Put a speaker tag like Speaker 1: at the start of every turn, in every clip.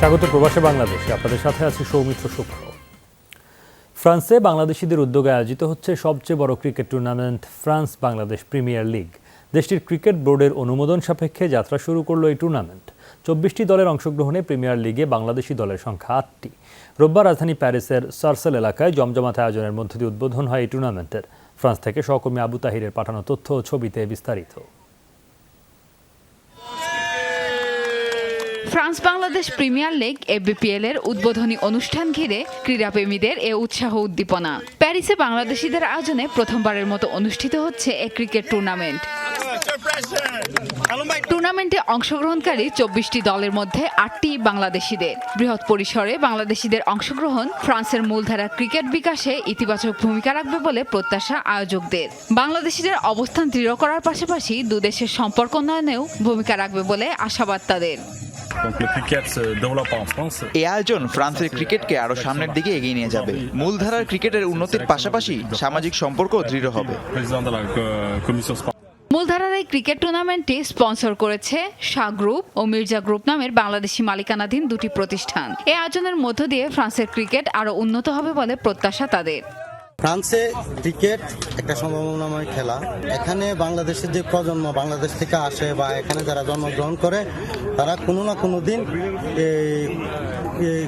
Speaker 1: স্বাগত প্রবাসে বাংলাদেশে, আপনাদের সাথে আছে সৌমিত্র শুক্র। ফ্রান্সে বাংলাদেশিদের উদ্যোগে আয়োজিত হচ্ছে সবচেয়ে বড় cricket tournament France Bangladesh premier league. দেশটির ক্রিকেট বোর্ডের অনুমোদন সাপেক্ষে যাত্রা শুরু করলো এই টুর্নামেন্ট। 24টি দলের অংশগ্রহণে প্রিমিয়ার লিগে বাংলাদেশি দলের সংখ্যা 8টি। রোববার রাজধানী প্যারিসের সার্সেল এলাকায় জমজমাট আয়োজনের মধ্য দিয়ে উদ্বোধন হয় এই টুর্নামেন্টের। ফ্রান্স থেকে সহকর্মী আবু তাহিরের পাঠানো তথ্য ও ছবিতে বিস্তারিত।
Speaker 2: ফ্রান্স বাংলাদেশ প্রিমিয়ার লিগ এফবিপিএল এর উদ্বোধনী অনুষ্ঠান ঘিরে ক্রীড়াপ্রেমীদের এ উৎসাহ উদ্দীপনা। প্যারিসে বাংলাদেশিদের আয়োজনে প্রথমবারের মতো অনুষ্ঠিত হচ্ছে এ ক্রিকেট টুর্নামেন্ট। টুর্নামেন্টে অংশগ্রহণকারী 24টি দলের মধ্যে 8টি বাংলাদেশিদের। বৃহৎ পরিসরে বাংলাদেশিদের অংশগ্রহণ ফ্রান্সের মূলধারা ক্রিকেট বিকাশে ইতিবাচক ভূমিকা রাখবে বলে প্রত্যাশা আয়োজকদের। বাংলাদেশিদের অবস্থান দৃঢ় করার পাশাপাশি দুদেশের সম্পর্ক উন্নয়নেও ভূমিকা রাখবে বলে আশাবাদ তাদের।
Speaker 3: এই আয়োজন ফ্রান্সের ক্রিকেটকে আরো সামনের দিকে এগিয়ে নিয়ে যাবে। মূলধারার ক্রিকেটের উন্নতির পাশাপাশি সামাজিক সম্পর্ক দৃঢ় হবে।
Speaker 2: মূলধারার এই ক্রিকেট টুর্নামেন্টটি স্পন্সর করেছে শাহ গ্রুপ ও মির্জা গ্রুপ নামের বাংলাদেশি মালিকানাধীন দুটি প্রতিষ্ঠান। এই আয়োজনের মধ্য দিয়ে ফ্রান্সের ক্রিকেট আরো উন্নত হবে বলে প্রত্যাশা তাদের।
Speaker 4: ফ্রান্সে ক্রিকেট একটা সম্ভাবনাময় খেলা। এখানে বাংলাদেশের যে প্রজন্ম বাংলাদেশ থেকে আসে বা এখানে যারা জন্মগ্রহণ করে তারা কোনো না কোনো দিন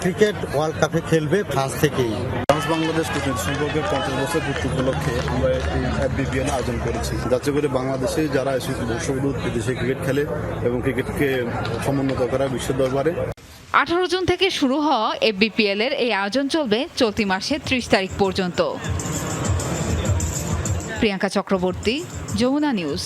Speaker 4: ক্রিকেট ওয়ার্ল্ড কাপে খেলবে ফ্রান্স থেকেই।
Speaker 5: ফ্রান্স বাংলাদেশ ক্রিকেট সম্পর্কে 50 বছর পূর্তি উপলক্ষে আমরা এই এফবিপিএল আয়োজন করেছি, যাতে করে বাংলাদেশে যারা এসে বিদেশে ক্রিকেট খেলে এবং ক্রিকেটকে সমুন্নত করা বিশ্ব দরবারে।
Speaker 2: 18 জুন থেকে শুরু হওয়া এফবিপিএল এর এই আয়োজন চলবে চলতি মাসের 30 তারিখ পর্যন্ত। প্রিয়াঙ্কা চক্রবর্তী, যমুনা নিউজ।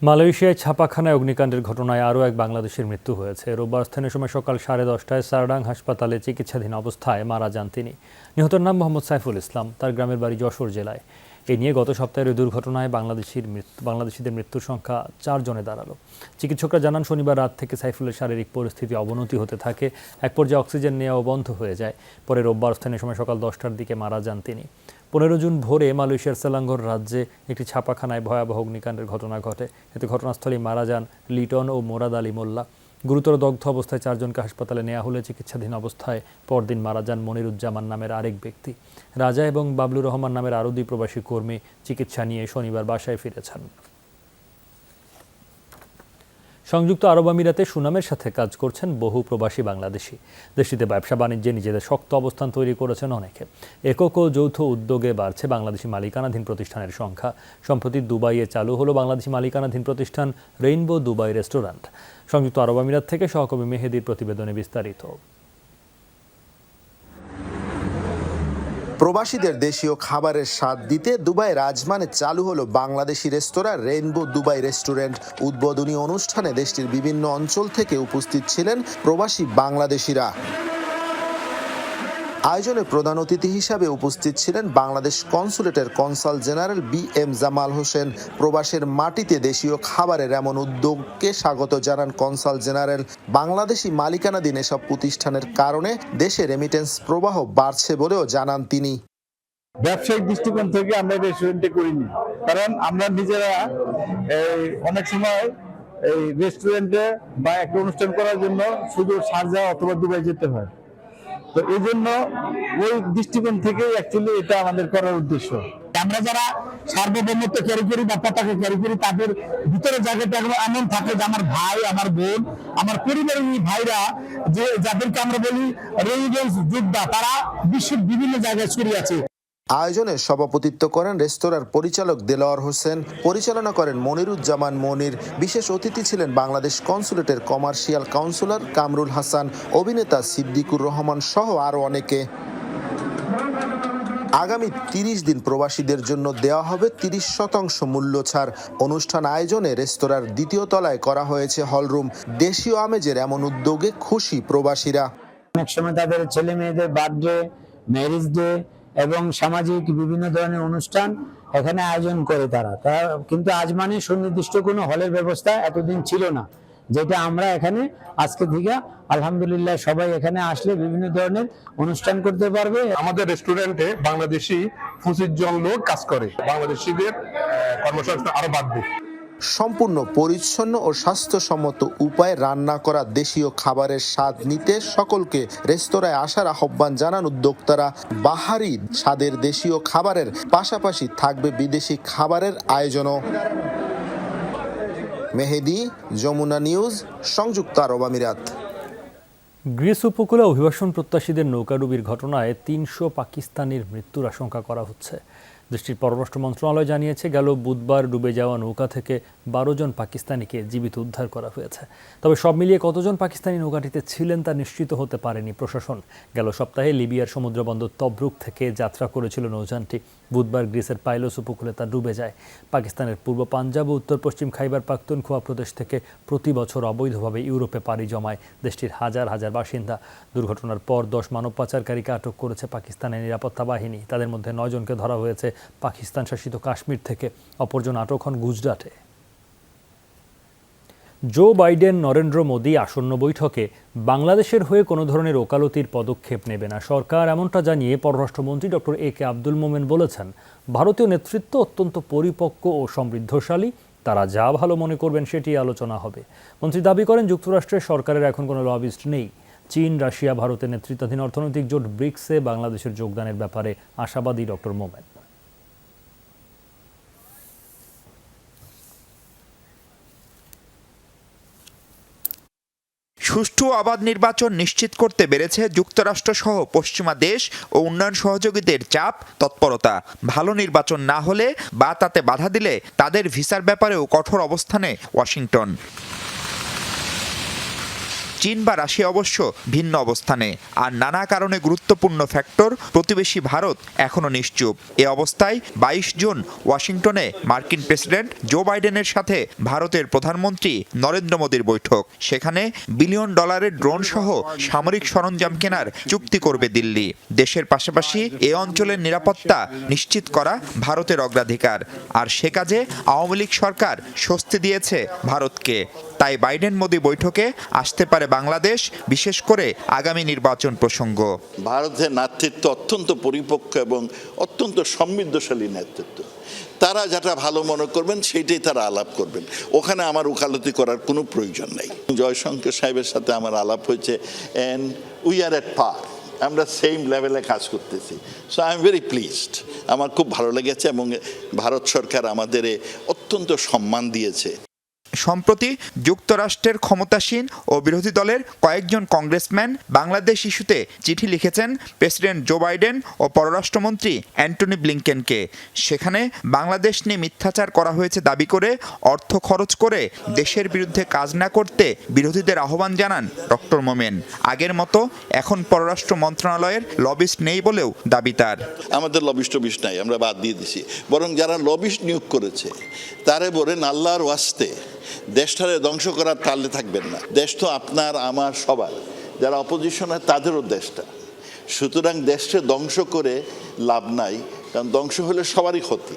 Speaker 1: মালয়েশিয়ায় ছাপাখানায় অগ্নিকাণ্ডের ঘটনায় আরও এক বাংলাদেশের মৃত্যু হয়েছে। রোববার স্থানীয় সময় সকাল 10:30টায় সারডাং হাসপাতালে চিকিৎসাধীন অবস্থায় মারা যান তিনি। নিহতের নাম মোহাম্মদ সাইফুল ইসলাম, তার গ্রামের বাড়ি যশোর জেলায়। এই নিয়ে গত সপ্তাহের ওই দুর্ঘটনায় বাংলাদেশিদের মৃত্যুর সংখ্যা 4 জনে দাঁড়ালো। চিকিৎসকরা জানান, শনিবার রাত থেকে সাইফুলের শারীরিক পরিস্থিতি অবনতি হতে থাকে। এক পর্যায়ে অক্সিজেন নেওয়াও বন্ধ হয়ে যায়। পরে রোববার স্থানীয় সময় সকাল 10টার দিকে মারা যান তিনি। 15 জুন ভোরে মালয়েশিয়ার সেলাঙ্গর রাজ্যে একটি ছাপাখানায় ভয়াবহ অগ্নিকাণ্ডের ঘটনা ঘটে। এতে ঘটনাস্থলেই মারা যান লিটন ও মোরাদ আলী মোল্লা। গুরুতর দগ্ধ অবস্থায় 4 জনকে হাসপাতালে নেওয়া হলে চিকিৎসাধীন অবস্থায় পরদিন মারা যান মনিরুজ্জামান নামের আরেক ব্যক্তি। রাজা এবং বাবলুর রহমান নামের আরও 2 প্রবাসী কর্মী চিকিৎসা নিয়ে শনিবার বাসায় ফিরেছেন। সংযুক্ত আরব আমিরাতে সুনামের সাথে কাজ করছেন বহু প্রবাসী বাংলাদেশি। দেশটিতে ব্যবসা বাণিজ্যে নিজেদের শক্ত অবস্থান তৈরি করেছেন অনেকে। একক ও যৌথ উদ্যোগে বাড়ছে বাংলাদেশি মালিকানাধীন প্রতিষ্ঠানের সংখ্যা। সম্প্রতি দুবাইয়ে চালু হলো বাংলাদেশি মালিকানাধীন প্রতিষ্ঠান রেইনবো দুবাই রেস্টুরেন্ট। সংযুক্ত আরব আমিরাত থেকে সহকর্মী মেহেদির প্রতিবেদনে বিস্তারিত।
Speaker 6: প্রবাসীদের দেশীয় খাবারের স্বাদ দিতে দুবাই রাজমানে চালু হলো বাংলাদেশি রেস্তোরাঁ রেইনবো দুবাই রেস্টুরেন্ট। উদ্বোধনী অনুষ্ঠানে দেশটির বিভিন্ন অঞ্চল থেকে উপস্থিত ছিলেন প্রবাসী বাংলাদেশিরা। আয়োজনে প্রধান অতিথি হিসাবে উপস্থিত ছিলেন বাংলাদেশ কনসুলেটের consul general BM Jamal Hossain. প্রবাসের মাটিতে দেশীয় খাবারের এমন উদ্যোগকে স্বাগত জানান কনসাল জেনারেল। বাংলাদেশি মালিকানাধীন এসব প্রতিষ্ঠানের কারণে দেশে রেমিটেন্স প্রবাহ বাড়ছে বলেও জানান তিনি।
Speaker 7: ব্যবসায়িক দৃষ্টিকোণ থেকে আমরা রেস্টুরেন্টে করিনি, কারণ আমরা নিজেরা অনেক সময় এই রেস্টুরেন্টে বা একটা অনুষ্ঠান করার জন্য শুধু শারজাহ অথবা দুবাই যেতে হয়। তো এই জন্য ওই দৃষ্টিকোণ থেকে অ্যাকচুয়ালি এটা আমাদের করার উদ্দেশ্য। আমরা যারা সার্বভৌমত্ব ক্যারি করি বা পতাকা ক্যারি করি, তাদের ভিতরে জায়গাটা এমন থাকে যে আমার ভাই, আমার বোন, আমার পরিবারের ভাইরা, যে যাদেরকে আমরা বলি রেমিটেন্স যোদ্ধা, তারা বিশ্বের বিভিন্ন জায়গায় ছড়িয়ে আছে।
Speaker 6: আয়োজনে সভাপতিত্ব করেন রেস্তোরাঁর পরিচালক দেলোয়ার হোসেন, পরিচালনা করেন মনিরুজ্জামান মনির। বিশেষ অতিথি ছিলেন বাংলাদেশ কনসুলেটের কমার্শিয়াল কাউন্সিলর কামরুল হাসান, অভিনেতা সিদ্দিকুর রহমান সহ আরও অনেকে। আগামী 30 দিন প্রবাসীদের জন্য দেওয়া হবে 30% মূল্য ছাড়। অনুষ্ঠান আয়োজনে রেস্তোরাঁর 2য় তলায় করা হয়েছে হলরুম। দেশীয় আমেজের এমন উদ্যোগে খুশি প্রবাসীরা।
Speaker 7: অনেক সময় তাদের ছেলে মেয়েদের বার্থডে, ম্যারেজ ডে এবং সামাজিক বিভিন্ন ধরনের অনুষ্ঠান এখানে আয়োজন করে তারা কিন্তু আজ মানে সুনির্দিষ্ট কোনো হলের ব্যবস্থা এতদিন ছিল না, যেটা আমরা এখানে আজকে থেকে আলহামদুলিল্লাহ সবাই এখানে আসলে বিভিন্ন ধরনের অনুষ্ঠান করতে পারবে।
Speaker 5: আমাদের রেস্টুরেন্টে বাংলাদেশি 25 জন লোক কাজ করে, বাংলাদেশিদের কর্মসংস্থান আরো বাড়বে।
Speaker 6: সম্পূর্ণ পরিচ্ছন্ন ও স্বাস্থ্যসম্মত উপায়ে রান্না করা দেশীয় খাবারের স্বাদ নিতে সকলকে রেস্তোরাঁয় আসার আহ্বান জানান উদ্যোক্তারা। বাহারি স্বাদের দেশীয় খাবারের পাশাপাশি থাকবে বিদেশি খাবারের আয়োজনও। মেহেদি, যমুনা নিউজ, সংযুক্ত আরব আমিরাত।
Speaker 1: গ্রিস উপকূলে অভিবাসন প্রত্যাশীদের নৌকাডুবির ঘটনায় ৩০০ পাকিস্তানির মৃত্যুর আশঙ্কা করা হচ্ছে। দেশটির পররাষ্ট্র মন্ত্রণালয় জানিয়েছে, গেল বুধবার ডুবে যাওয়া নৌকা থেকে ১২ জন পাকিস্তানিকে জীবিত উদ্ধার করা হয়েছে। তবে সব মিলিয়ে কতজন পাকিস্তানি নৌকাটিতে ছিলেন তা নিশ্চিত হতে পারেনি প্রশাসন। গেল সপ্তাহে লিবিয়ার সমুদ্রবন্দর তবরুক থেকে যাত্রা করেছিল নৌযানটি। বুধবার গ্রিসের পাইলোস উপকূলে তা ডুবে যায়। পাকিস্তানের পূর্ব পাঞ্জাব ও উত্তর পশ্চিম খাইবার পাখতুনখোয়া প্রদেশ থেকে প্রতি বছর অবৈধভাবে ইউরোপে পাড়ি জমায় দেশটির হাজার হাজার বাসিন্দা। দুর্ঘটনার পর 10 মানব পাচারকারীকে আটক করেছে পাকিস্তানের নিরাপত্তা বাহিনী। তাদের মধ্যে 9 জনকে ধরা হয়েছে পাকিস্তান শাসিত কাশ্মীর থেকে। অপরজন আটক হন গুজরাটে। জো বাইডেন নরেন্দ্র মোদী আসন্ন বৈঠকে বাংলাদেশের হয়ে কোনো ধরনের ওকালতির পদক্ষেপ নেবে না সরকার, এমনটা জানিয়ে পররাষ্ট্রমন্ত্রী ডক্টর এ কে আব্দুল মোমেন বলেছেন, ভারতীয় নেতৃত্ব অত্যন্ত পরিপক্ব ও সমৃদ্ধশালী, তারা যা ভালো মনে করবেন সেটি আলোচনা হবে। মন্ত্রী দাবি করেন, যুক্তরাষ্ট্রের সরকারের এখন কোনো লবিস্ট নেই। চীন, রাশিয়া, ভারতের নেতৃত্বাধীন অর্থনৈতিক জোট ব্রিক্সে বাংলাদেশের যোগদানের ব্যাপারে আশাবাদী ডক্টর মোমেন।
Speaker 3: সুষ্ঠু অবাধ নির্বাচন নিশ্চিত করতে বেড়েছে যুক্তরাষ্ট্র সহ পশ্চিমা দেশ ও উন্নয়ন সহযোগীদের চাপ তৎপরতা। ভালো নির্বাচন না হলে বা তাতে বাধা দিলে তাদের ভিসার ব্যাপারেও কঠোর অবস্থানে ওয়াশিংটন। চীন বা রাশিয়া অবশ্য ভিন্ন অবস্থানে। আর নানা কারণে গুরুত্বপূর্ণ ফ্যাক্টর প্রতিবেশী ভারত এখনও নিশ্চুপ। এ অবস্থায় 22 জুন ওয়াশিংটনে মার্কিন প্রেসিডেন্ট জো বাইডেনের সাথে ভারতের প্রধানমন্ত্রী নরেন্দ্র মোদীর বৈঠক। সেখানে বিলিয়ন ডলারের ড্রোন সহ সামরিক সরঞ্জাম কেনার চুক্তি করবে দিল্লি। দেশের পাশাপাশি এ অঞ্চলের নিরাপত্তা নিশ্চিত করা ভারতের অগ্রাধিকার। আর সে কাজে আওয়ামী লীগ সরকার স্বস্তি দিয়েছে ভারতকে। তাই বাইডেন মোদী বৈঠকে আসতে পারে বাংলাদেশ, বিশেষ করে আগামী নির্বাচন প্রসঙ্গ।
Speaker 8: ভারতের নেতৃত্ব অত্যন্ত পরিপক্ক এবং অত্যন্ত সমৃদ্ধশালী নেতৃত্ব। তারা যেটা ভালো মনে করবেন সেইটাই তারা আলাপ করবেন। ওখানে আমার ওকালতি করার কোনো প্রয়োজন নেই। জয়শঙ্কর সাহেবের সাথে আমার আলাপ হয়েছে, অ্যান্ড উই আর এট পার, আমরা সেম লেভেলে কাজ করতেছি। So I am very pleased. আমার খুব ভালো লেগেছে এবং ভারত সরকার আমাদের অত্যন্ত সম্মান দিয়েছে।
Speaker 3: সম্প্রতি যুক্তরাষ্ট্রের ক্ষমতাসীন ও বিরোধী দলের কয়েকজন কংগ্রেসম্যান বাংলাদেশ ইস্যুতে চিঠি লিখেছেন প্রেসিডেন্ট জো বাইডেন ও পররাষ্ট্রমন্ত্রী অ্যান্টনি ব্লিংকেনকে। সেখানে বাংলাদেশ নিয়ে মিথ্যাচার করা হয়েছে দাবি করে অর্থ খরচ করে দেশের বিরুদ্ধে কাজ না করতে বিরোধীদের আহ্বান জানান ডক্টর মোমেন। আগের মতো এখন পররাষ্ট্র মন্ত্রণালয়ের লবিস্ট নেই বলেও দাবি তার।
Speaker 8: আমাদের লবিস্ট নাই, আমরা বাদ দিয়ে দিছি। বরং যারা লবিস্ট নিয়োগ করেছে তারে বলেন, আল্লাহর ওয়াস্তে দেশটারে ধ্বংস করার তালে থাকবেন না। দেশ তো আপনার আমার সবার, যারা অপোজিশনে তাদেরও দেশটা। সুতরাং দেশকে ধ্বংস করে লাভ নাই, কারণ ধ্বংস হলে সবারই ক্ষতি।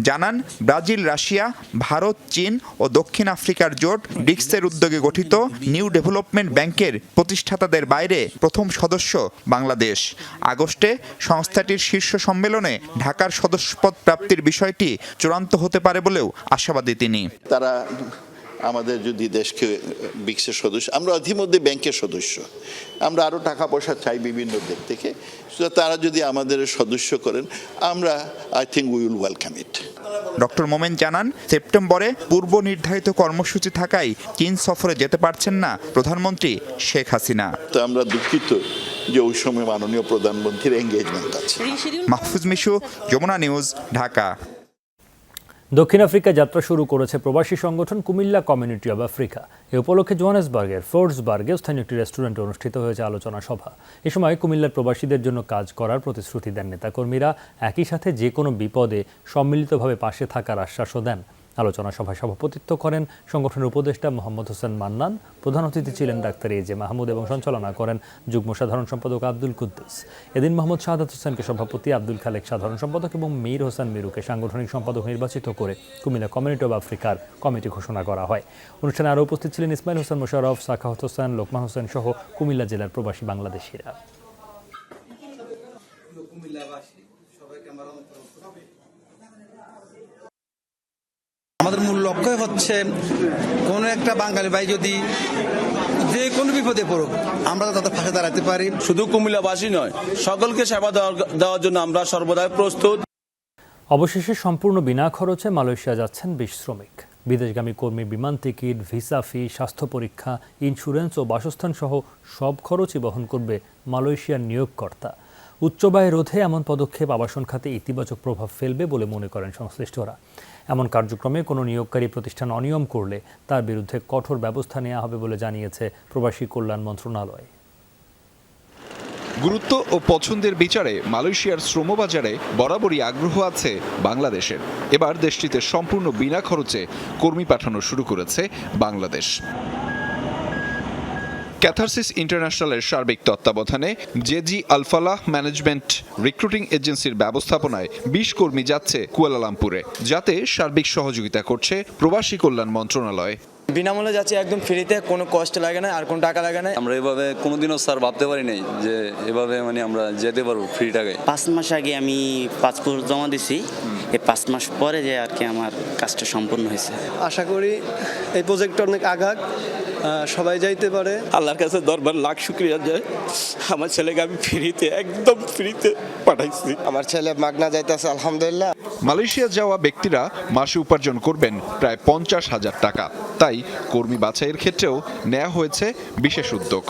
Speaker 3: জানান, ব্রাজিল, রাশিয়া, ভারত, চীন ও দক্ষিণ আফ্রিকার জোট ব্রিক্সের উদ্যোগে গঠিত নিউ ডেভেলপমেন্ট ব্যাংকের প্রতিষ্ঠাতাদের বাইরে প্রথম সদস্য বাংলাদেশ। আগস্টে সংস্থাটির শীর্ষ সম্মেলনে ঢাকার সদস্যপদ প্রাপ্তির বিষয়টি চূড়ান্ত হতে পারে বলেও আশাবাদী তিনি।
Speaker 8: তারা আমাদের যদি দেশকে ব্রিক্সের সদস্য, আমরা ইতিমধ্যে ব্যাংকের সদস্য, আমরা আরও টাকা পয়সা চাই বিভিন্ন দিক থেকে। তারা যদি আমাদের সদস্য করেন, আমরা I think we will welcome it.
Speaker 3: Doctor Momen জানান, সেপ্টেম্বরে পূর্ব নির্ধারিত কর্মসূচি থাকায় চীন সফরে যেতে পারছেন না প্রধানমন্ত্রী শেখ হাসিনা।
Speaker 8: তো আমরা দুঃখিত যে ওই সময় মাননীয় প্রধানমন্ত্রীর এঙ্গেজমেন্ট আছে।
Speaker 3: মাহফুজ মিশু, যমুনা নিউজ, ঢাকা।
Speaker 1: দক্ষিণ আফ্রিকা যাত্রা শুরু করেছে প্রবাসী সংগঠন কুমিল্লা কমিউনিটি অব আফ্রিকা। এ উপলক্ষে জোহানেসবার্গের ফোর্টসবার্গে স্থানীয় একটি রেস্টুরেন্টে অনুষ্ঠিত হয়েছে আলোচনা সভা। এ সময় কুমিল্লার প্রবাসীদের জন্য কাজ করার প্রতিশ্রুতি দেন নেতাকর্মীরা। একই সাথে যে কোনো বিপদে সম্মিলিতভাবে পাশে থাকার আশ্বাসও দেন। আলোচনা সভায় সভাপতিত্ব করেন সংগঠনের উপদেষ্টা মোহাম্মদ হোসেন মান্নান। প্রধান অতিথি ছিলেন ডাক্তার এ জে মাহমুদ এবং সঞ্চালনা করেন যুগ্ম সাধারণ সম্পাদক আব্দুল কুদ্দুস। এদিন মোহাম্মদ শাহাদাত হোসেনকে সভাপতি, আব্দুল খালেক সাধারণ সম্পাদক এবং মীর হোসেন মিরুকে সাংগঠনিক সম্পাদক নির্বাচিত করে কুমিল্লা কমিউনিটি অব আফ্রিকার কমিটি ঘোষণা করা হয়। অনুষ্ঠানে আরও উপস্থিত ছিলেন ইসমাইল হোসেন মোশাররফ, সাখাওয়াত হোসেন, লোকমান হোসেন সহ কুমিল্লা জেলার প্রবাসী বাংলাদেশিরা।
Speaker 9: আমাদের মূল লক্ষ্য হচ্ছে কোনো একটা বাঙালি ভাই যদি যে কোনো বিপদে পড়ুক আমরা তাদের পাশে দাঁড়াতে পারি।
Speaker 10: শুধু কুমিল্লাবাসী নয়, সকলকে সেবা দেওয়ার জন্য আমরা সর্বদাই প্রস্তুত।
Speaker 1: অবশেষে সম্পূর্ণ বিনা খরচে মালয়েশিয়া যাচ্ছেন 20 শ্রমিক। বিদেশগামী কর্মী বিমান টিকিট, ভিসা ফি, স্বাস্থ্য পরীক্ষা, ইন্স্যুরেন্স ও বাসস্থান সহ সব খরচই বহন করবে মালয়েশিয়ার নিয়োগকর্তা। উচ্চ ব্যয় রোধে এমন পদক্ষেপ আবাসন খাতে ইতিবাচক প্রভাব ফেলবে বলে মনে করেন সংশ্লিষ্টরা। এমন কার্যক্রমে কোনো নিয়োগকারী প্রতিষ্ঠান অনিয়ম করলে তার বিরুদ্ধে কঠোর ব্যবস্থা নেওয়া হবে বলে জানিয়েছে প্রবাসী কল্যাণ মন্ত্রণালয়।
Speaker 11: গুরুত্ব ও পছন্দের বিচারে মালয়েশিয়ার শ্রমবাজারে বরাবরই আগ্রহ আছে বাংলাদেশের। এবার দেশটিতে সম্পূর্ণ বিনা খরচে কর্মী পাঠানো শুরু করেছে বাংলাদেশ। ক্যাথারসিস ইন্টারন্যাশনালের সার্বিক তত্ত্বাবধানে জেজি আলফালাহ ম্যানেজমেন্ট রিক্রুটিং এজেন্সির ব্যবস্থাপনায় 20 কর্মী যাচ্ছে কুয়ালালামপুরে, যাতে সার্বিক সহযোগিতা করছে প্রবাসী কল্যাণ মন্ত্রণালয়।
Speaker 12: বিনামূল্যে যাচ্ছে, একদম ফ্রিতে, কোনো কষ্ট লাগে না আর কোনো টাকা লাগে না।
Speaker 10: আমরা এভাবে কোনোদিনও স্যার ভাবতে পারি নাই যে এভাবে আমরা যেতে পারবো ফ্রি টাকায়।
Speaker 12: 5 মাস আগে আমি পাসপোর্ট জমা দিছি, এই 5 মাস পরে যে আর কি আমার কাজটা সম্পূর্ণ হয়েছে।
Speaker 9: আশা করি এই প্রজেক্টটা অনেক আগাক, সবাই যাইতে পারে।
Speaker 10: আল্লাহর কাছে দরবার লাখ শুকরিয়া যায়, আমার ছেলেকে আমি ফ্রিতে, একদম ফ্রিতে পাঠাইছি।
Speaker 9: আমার ছেলে মাগনা যাইতেছে, আলহামদুলিল্লাহ।
Speaker 11: মালয়েশিয়া যাওয়া ব্যক্তিরা মাসে উপার্জন করবেন প্রায় 50,000 টাকা। তাই কর্মী বাছাইয়ের ক্ষেত্রেও নেওয়া হয়েছে বিশেষ উদ্যোগ।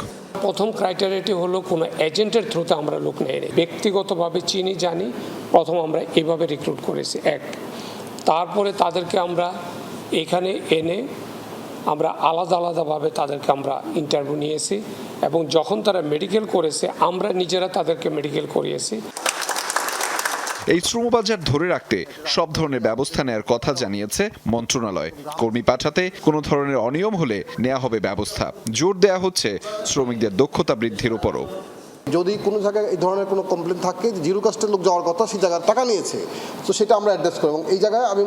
Speaker 13: প্রথম ক্রাইটেরিয়াটি হলো কোনো এজেন্টের থ্রুতে আমরা লোক নেই, ব্যক্তিগতভাবে চিনি জানি। প্রথম আমরা এভাবে রিক্রুট করেছি এক, তারপরে তাদেরকে আমরা এখানে এনে আমরা আলাদা আলাদাভাবে তাদেরকে আমরা ইন্টারভিউ নিয়েছি এবং যখন তারা মেডিকেল করেছে আমরা নিজেরা তাদেরকে মেডিকেল করিয়েছি।
Speaker 11: এই শ্রমবাজার ধরে রাখতে সব ধরনের ব্যবস্থা নেওয়ার কথা জানিয়েছে মন্ত্রণালয়। কর্মী পাঠাতে কোনো ধরনের অনিয়ম হলে নেওয়া হবে ব্যবস্থা। জোর দেয়া হচ্ছে শ্রমিকদের দক্ষতা বৃদ্ধির উপরও।
Speaker 14: যদি কোনো জায়গায় এই ধরনের কোনো কমপ্লেন থাকে, জিরো কাস্টের লোক যাওয়ার কথা, সেই জায়গায় টাকা নিয়েছে, তো সেটা আমরা অ্যাড্রেস করি। এবং এই জায়গায় আমি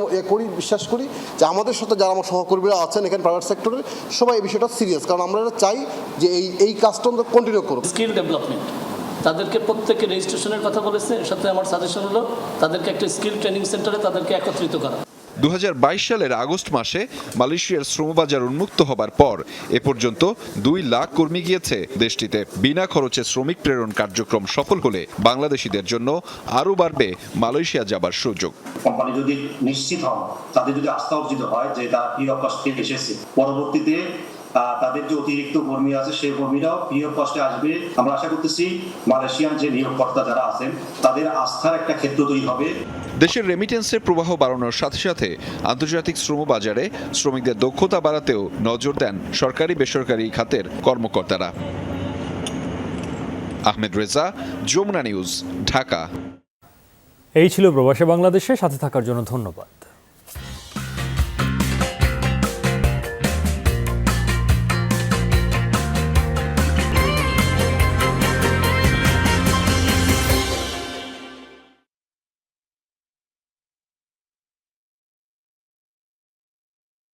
Speaker 14: বিশ্বাস করি যে আমাদের সাথে যারা আমার সহকর্মীরা আছেন এখানে প্রাইভেট সেক্টরে, সবাই এই বিষয়টা সিরিয়াস, কারণ আমরা চাই যে এই কাজটা আমরা কন্টিনিউ করব।
Speaker 13: স্কিল ডেভেলপমেন্ট, তাদেরকে প্রত্যেকে রেজিস্ট্রেশনের কথা বলেছে, এর সাথে আমার সাজেশন হলো তাদেরকে একটা স্কিল ট্রেনিং সেন্টারে তাদেরকে একত্রিত করা।
Speaker 11: 2022 সালের আগস্ট মাসে মালয়েশিয়ার শ্রমবাজার উন্মুক্ত হবার পর এ পর্যন্ত 2 লাখ কর্মী গিয়েছে দেশটিতে। বিনা খরচে শ্রমিক প্রেরণ কার্যক্রম সফল হলে বাংলাদেশিদের জন্য আরও বাড়বে মালয়েশিয়া যাবার সুযোগ।
Speaker 15: কোম্পানি যদি নিশ্চিত হন, তাদের যদি আস্থা অর্জিত হয় যে তারা ফ্রি অফ কস্টে এসেছে, পরবর্তীতে তাদের যে অতিরিক্ত কর্মী আছে সেই কর্মীরাও ফ্রি অফ কস্টে আসবে। আমরা আশা করতেছি মালয়েশিয়ান যে নিয়োগকর্তা যারা আছেন তাদের আস্থার একটা ক্ষেত্র তৈরি হবে।
Speaker 11: দেশের রেমিটেন্সের প্রবাহ বাড়ানোর সাথে সাথে আন্তর্জাতিক শ্রমবাজারে শ্রমিকদের দক্ষতা বাড়াতেও নজর দেন সরকারি বেসরকারি খাতের কর্মকর্তারা। আহমেদ রেজা, যমুনা নিউজ, ঢাকা।
Speaker 1: এই ছিল প্রবাসী বাংলাদেশের সাথে থাকার জন্য ধন্যবাদ।